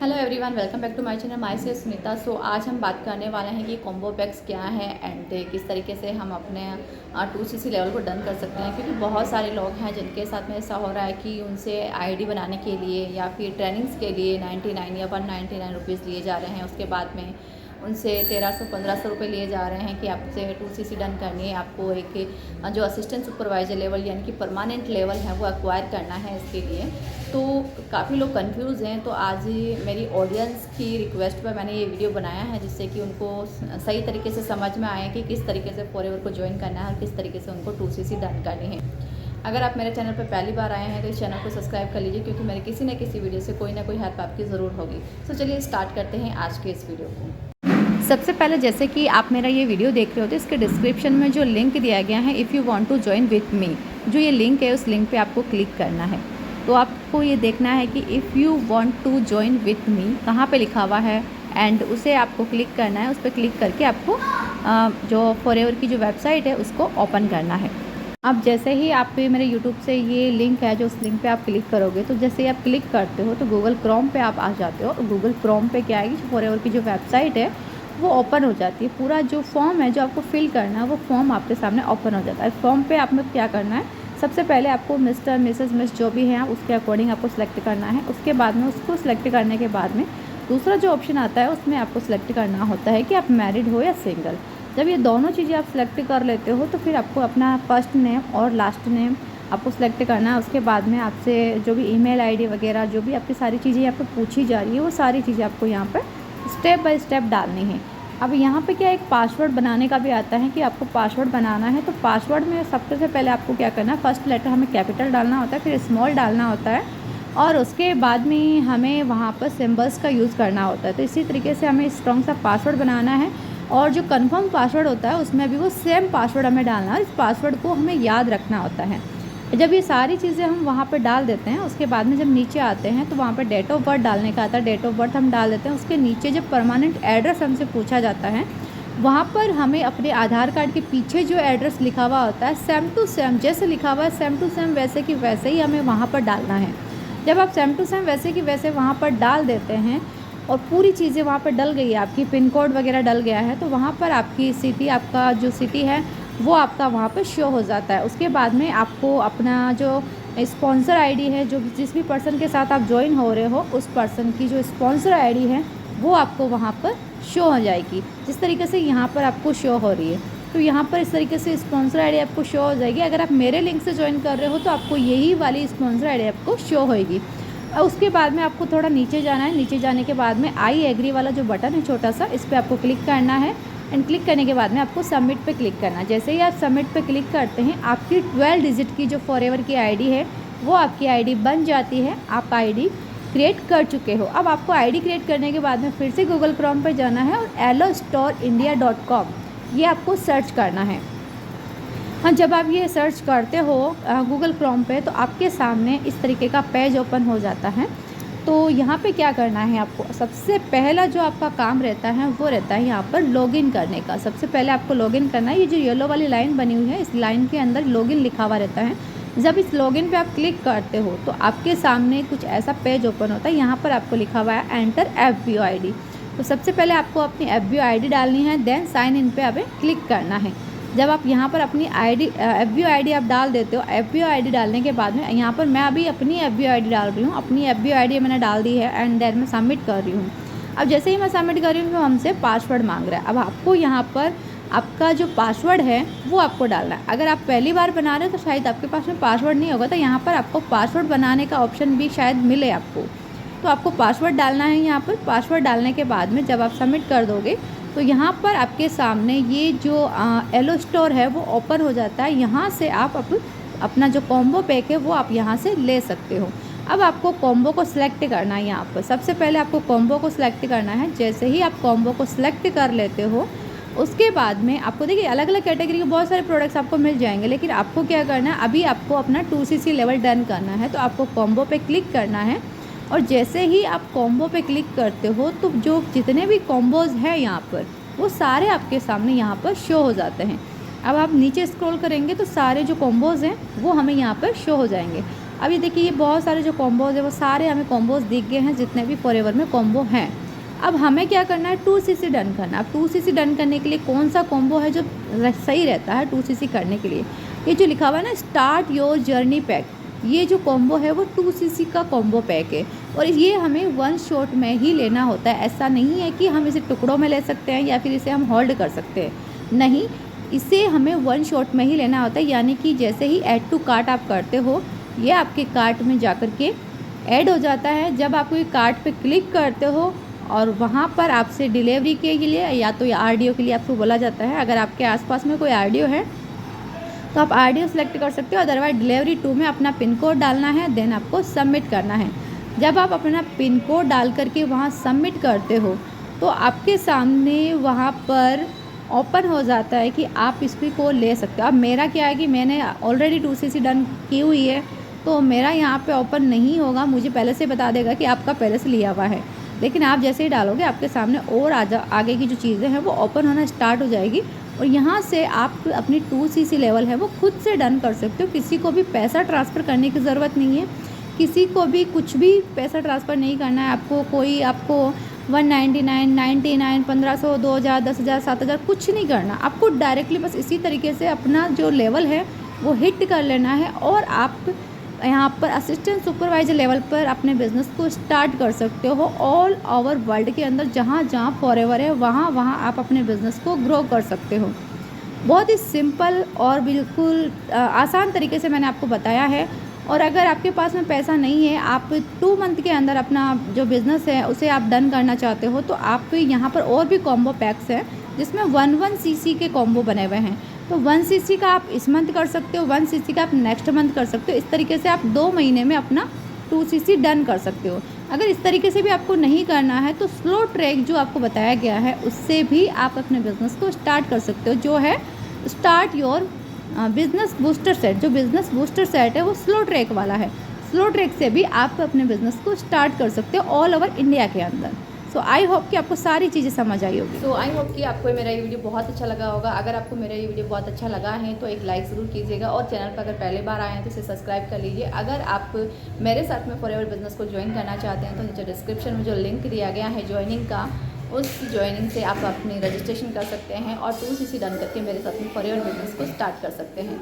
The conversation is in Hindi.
Hello everyone, welcome back to my channel my से सुनीता। सो आज हम बात करने वाले हैं कि कॉम्बो पैक्स क्या है एंड किस तरीके से हम अपने 2cc लेवल को डन कर सकते हैं। क्योंकि बहुत सारे लोग हैं जिनके साथ में ऐसा हो रहा है कि उनसे आईडी बनाने के लिए या फिर ट्रेनिंग्स के लिए 99 या 199 रुपीज़ लिए जा रहे हैं। उसके बाद में उनसे 1300-1500 रुपये लिए जा रहे हैं कि आपसे 2cc डन करनी है। आपको एक जो असिस्टेंट सुपरवाइजर लेवल यानी कि परमानेंट लेवल है वो एक्वायर करना है। इसके लिए तो काफ़ी लोग कंफ्यूज हैं। तो आज मेरी ऑडियंस की रिक्वेस्ट पर मैंने ये वीडियो बनाया है, जिससे कि उनको सही तरीके से समझ में आए कि किस तरीके से फॉरएवर को ज्वाइन करना है और किस तरीके से उनको 2cc डन करनी है। अगर आप मेरे चैनल पर पहली बार आए हैं तो इस चैनल को सब्सक्राइब कर लीजिए, क्योंकि मेरे किसी न किसी वीडियो से कोई ना कोई हेल्प आपकी ज़रूर होगी। तो चलिए स्टार्ट करते हैं आज के इस वीडियो को। सबसे पहले जैसे कि आप मेरा ये वीडियो देख रहे हो तो इसके डिस्क्रिप्शन में जो लिंक दिया गया है, if you want to join with me, जो ये लिंक है उस लिंक पे आपको क्लिक करना है। तो आपको ये देखना है कि if you want to join with me कहाँ पे लिखा हुआ है एंड उसे आपको क्लिक करना है। उस पर क्लिक करके आपको जो फॉरएवर की जो वेबसाइट है उसको ओपन करना है। अब जैसे ही आप मेरे यूट्यूब से ये लिंक है, जो उस लिंक पे आप क्लिक करोगे तो जैसे ही आप क्लिक करते हो तो गूगल क्रोम पे आप आ जाते हो। गूगल क्रोम पे क्या आएगी, फॉरएवर की जो वेबसाइट है वो ओपन हो जाती है। पूरा जो फॉर्म है जो आपको फिल करना है वो फॉर्म आपके सामने ओपन हो जाता है। फॉर्म पे आपने क्या करना है, सबसे पहले आपको मिस्टर मिसेस मिस जो भी हैं उसके अकॉर्डिंग आपको सेलेक्ट करना है। उसके बाद में उसको सिलेक्ट करने के बाद में दूसरा जो ऑप्शन आता है उसमें आपको सिलेक्ट करना होता है कि आप मैरिड हो या सिंगल। जब ये दोनों चीज़ें आप सिलेक्ट कर लेते हो तो फिर आपको अपना फर्स्ट नेम और लास्ट नेम आपको सिलेक्ट करना है। उसके बाद में आपसे जो भी ईमेल आईडी वगैरह जो भी आपकी सारी चीज़ें यहाँ पर पूछी जा रही है वो सारी चीज़ें आपको यहाँ पर स्टेप बाय स्टेप डालनी है। अब यहाँ पे क्या एक पासवर्ड बनाने का भी आता है कि आपको पासवर्ड बनाना है। तो पासवर्ड में सबसे पहले आपको क्या करना है, फर्स्ट लेटर हमें कैपिटल डालना होता है, फिर स्मॉल डालना होता है और उसके बाद में हमें वहाँ पर सिंबल्स का यूज़ करना होता है। तो इसी तरीके से हमें स्ट्रॉन्ग सा पासवर्ड बनाना है और जो कन्फर्म पासवर्ड होता है उसमें भी वो सेम पासवर्ड हमें डालना है। इस पासवर्ड को हमें याद रखना होता है। जब ये सारी चीज़ें हम वहाँ पर डाल देते हैं उसके बाद में जब नीचे आते हैं तो वहाँ पर डेट ऑफ बर्थ डालने का आता है। डेट ऑफ बर्थ हम डाल देते हैं। उसके नीचे जब परमानेंट एड्रेस हमसे पूछा जाता है वहाँ पर हमें अपने आधार कार्ड के पीछे जो एड्रेस लिखा हुआ होता है सेम टू सेम, जैसे लिखा हुआ है सेम टू सेम वैसे कि वैसे ही हमें वहाँ पर डालना है। जब आप सेम टू सेम वैसे कि वैसे वहाँ पर डाल देते हैं और पूरी चीज़ें वहाँ पर डल गई है, आपकी पिन कोड वगैरह डल गया है, तो वहाँ पर आपकी सिटी, आपका जो सिटी है वो आपका वहाँ पर शो हो जाता है। उसके बाद में आपको अपना जो स्पॉन्सर आईडी है, जो जिस भी पर्सन के साथ आप ज्वाइन हो रहे हो उस पर्सन की जो स्पॉन्सर आईडी है वो आपको वहाँ पर शो हो जाएगी, जिस तरीके से यहाँ पर आपको शो हो रही है। तो यहाँ पर इस तरीके से स्पॉन्सर आईडी आपको शो हो जाएगी। अगर आप मेरे लिंक से ज्वाइन कर रहे हो तो आपको यही वाली स्पॉन्सर आईडी आपको शो होएगी। उसके बाद में आपको थोड़ा नीचे जाना है। नीचे जाने के बाद में आई एग्री वाला जो बटन है छोटा सा, इस पर आपको क्लिक करना है एंड क्लिक करने के बाद में आपको सबमिट पे क्लिक करना है। जैसे ही आप सबमिट पे क्लिक करते हैं आपकी 12 डिजिट की जो फॉरएवर की आईडी है वो आपकी आईडी बन जाती है। आप आईडी क्रिएट कर चुके हो। अब आपको आईडी क्रिएट करने के बाद में फिर से गूगल क्रोम पर जाना है और allostorindia.com ये आपको सर्च करना है। हाँ, जब आप ये सर्च करते हो गूगल क्रोम पे तो आपके सामने इस तरीके का पेज ओपन हो जाता है। तो यहाँ पे क्या करना है, आपको सबसे पहला जो आपका काम रहता है वो रहता है यहाँ पर लॉगिन करने का। सबसे पहले आपको लॉगिन करना है। ये जो येलो वाली लाइन बनी हुई है इस लाइन के अंदर लॉगिन लिखा हुआ रहता है। जब इस लॉगिन पे आप क्लिक करते हो तो आपके सामने कुछ ऐसा पेज ओपन होता है। यहाँ पर आपको लिखा हुआ है एंटर FBO ID। तो सबसे पहले आपको अपनी FBO ID डालनी है, देन साइन इन पे हमें क्लिक करना है। जब आप यहाँ पर अपनी FBO ID आप डाल देते हो, FBO ID डालने के बाद में यहाँ पर मैं अभी अपनी FBO ID डाल रही हूँ। अपनी FBO ID मैंने डाल दी है एंड देन मैं सबमिट कर रही हूँ। अब जैसे ही मैं सबमिट कर रही हूँ तो हमसे पासवर्ड मांग रहा है। अब आपको यहाँ पर आपका जो पासवर्ड है वो आपको डालना है। अगर आप पहली बार बना रहे हो तो शायद आपके पास में पासवर्ड नहीं होगा, तो यहाँ पर आपको पासवर्ड बनाने का ऑप्शन भी शायद मिले आपको। तो आपको पासवर्ड डालना है। यहाँ पर पासवर्ड डालने के बाद में जब आप सबमिट कर दोगे तो यहाँ पर आपके सामने ये जो एलो स्टोर है वो ओपन हो जाता है। यहाँ से आप अपना जो कॉम्बो पैक है वो आप यहाँ से ले सकते हो। अब आपको कॉम्बो को सिलेक्ट करना है। यहाँ पर सबसे पहले आपको कॉम्बो को सिलेक्ट करना है। जैसे ही आप कॉम्बो को सिलेक्ट कर लेते हो उसके बाद में आपको देखिए अलग अलग कैटेगरी के बहुत सारे प्रोडक्ट्स आपको मिल जाएंगे, लेकिन आपको क्या करना है, अभी आपको अपना 2cc लेवल डन करना है। तो आपको कॉम्बो पे क्लिक करना है और जैसे ही आप कॉम्बो पे क्लिक करते हो तो जो जितने भी कॉम्बोज़ हैं यहाँ पर वो सारे आपके सामने यहाँ पर शो हो जाते हैं। अब आप नीचे स्क्रॉल करेंगे तो सारे जो कॉम्बोज़ हैं वो हमें यहाँ पर शो हो जाएंगे। अब ये देखिए ये बहुत सारे जो कॉम्बोज़ है वो सारे हमें कॉम्बोज़ दिख गए हैं जितने भी फॉरएवर में कॉम्बो हैं। अब हमें क्या करना है 2cc डन करना है। अब 2cc डन करने के लिए कौन सा कॉम्बो है जो सही रहता है 2cc करने के लिए, ये जो लिखा हुआ है ना स्टार्ट योर जर्नी पैक, ये जो कॉम्बो है वो 2cc का कॉम्बो पैक है और ये हमें वन शॉट में ही लेना होता है। ऐसा नहीं है कि हम इसे टुकड़ों में ले सकते हैं या फिर इसे हम होल्ड कर सकते हैं, नहीं, इसे हमें वन शॉट में ही लेना होता है। यानी कि जैसे ही ऐड टू कार्ट आप करते हो ये आपके कार्ट में जा कर के ऐड हो जाता है। जब आप कोई कार्ट पे क्लिक करते हो और वहाँ पर आपसे डिलीवरी के लिए या तो आरडीओ के लिए आपको बोला जाता है, अगर आपके आसपास में कोई आरडीओ है तो आप आरडीओ सेलेक्ट कर सकते हो, अदरवाइज डिलीवरी 2 में अपना पिन कोड डालना है, देन आपको सबमिट करना है। जब आप अपना पिन कोड डाल करके वहाँ सबमिट करते हो तो आपके सामने वहाँ पर ओपन हो जाता है कि आप इसको ले सकते हो। अब मेरा क्या है कि मैंने ऑलरेडी 2cc डन की हुई है तो मेरा यहाँ पे ओपन नहीं होगा, मुझे पहले से बता देगा कि आपका पहले से लिया हुआ है। लेकिन आप जैसे ही डालोगे आपके सामने और आगे की जो चीज़ें हैं वो ओपन होना स्टार्ट हो जाएगी और यहाँ से आप अपनी 2cc लेवल है वो खुद से डन कर सकते हो। किसी को भी पैसा ट्रांसफ़र करने की ज़रूरत नहीं है, किसी को भी कुछ भी पैसा ट्रांसफ़र नहीं करना है आपको। कोई आपको 199, 99, 1500, 2000, 10,000, 7,000 कुछ नहीं करना, आपको डायरेक्टली बस इसी तरीके से अपना जो लेवल है वो हिट कर लेना है और आप यहाँ पर असिस्टेंट सुपरवाइजर लेवल पर अपने बिज़नेस को स्टार्ट कर सकते हो। ऑल ओवर वर्ल्ड के अंदर जहाँ जहाँ फॉरएवर है वहाँ आप अपने बिज़नेस को ग्रो कर सकते हो। बहुत ही सिंपल और बिल्कुल आसान तरीके से मैंने आपको बताया है। और अगर आपके पास में पैसा नहीं है, आप 2 मंथ के अंदर अपना जो बिज़नेस है उसे आप डन करना चाहते हो तो आप यहाँ पर और भी कॉम्बो पैक्स हैं जिसमें 1cc के कॉम्बो बने हुए हैं। तो 1cc का आप इस मंथ कर सकते हो, 1cc का आप नेक्स्ट मंथ कर सकते हो। इस तरीके से आप 2 महीने में अपना 2cc डन कर सकते हो। अगर इस तरीके से भी आपको नहीं करना है तो स्लो ट्रैक जो आपको बताया गया है उससे भी आप अपने बिज़नेस को स्टार्ट कर सकते हो, जो है start your business booster set. जो बिज़नेस बूस्टर सेट है वो स्लो ट्रैक वाला है। स्लो ट्रैक से भी आप अपने बिज़नेस को स्टार्ट कर सकते हो ऑल ओवर इंडिया के अंदर। सो आई होप कि आपको सारी चीज़ें समझ आई होगी। तो आई होप कि आपको मेरा ये वीडियो बहुत अच्छा लगा होगा। अगर आपको मेरा ये वीडियो बहुत अच्छा लगा है तो एक लाइक ज़रूर कीजिएगा और चैनल पर अगर पहले बार आए हैं तो इसे सब्सक्राइब कर लीजिए। अगर आप मेरे साथ में फॉरएवर बिजनेस को ज्वाइन करना चाहते हैं तो नीचे डिस्क्रिप्शन में जो लिंक दिया गया है ज्वाइनिंग का, उस ज्वाइनिंग से आप अपनी रजिस्ट्रेशन कर सकते हैं और 2cc डन करके मेरे साथ में फॉरएवर बिजनेस को स्टार्ट कर सकते हैं।